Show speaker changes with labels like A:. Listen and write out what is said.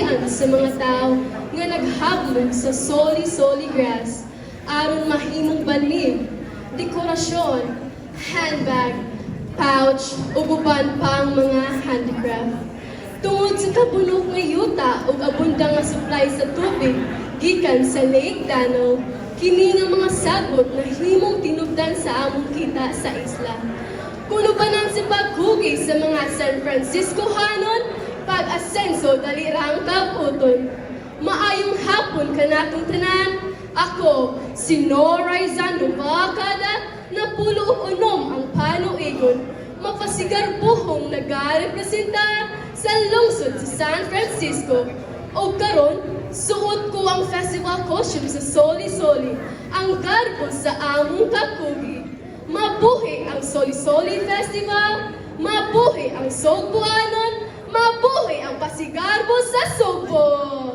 A: pagpilian sa mga tao nga naghablog sa soli-soli grass aron mahimong banig, dekorasyon, handbag, pouch ug uban pang mga handicraft. Tungod sa kabunok nga yuta ug abundang nga supply sa tubig gikan sa Lake Danau, kini nga mga sagot na himong tinubdan sa among kita sa isla. Kuno ba nang si paghugi sa mga San Franciscohanon, pag-asenso dali rang kabuton. Maayong hapon kanatong tanan. Ako, si Noraiza Novacada, na pulo ug unom ang panuigon, mapasigarbuhong nagarepresenta sa lungsod sa San Francisco. O karon, suot ko ang festival costume sa Soli-Soli, ang garbo sa among kakugi. Mabuhi ang Soli-Soli Festival, mabuhi ang Sugboanon, mabuhi ang pasigarbo sa Sugbo!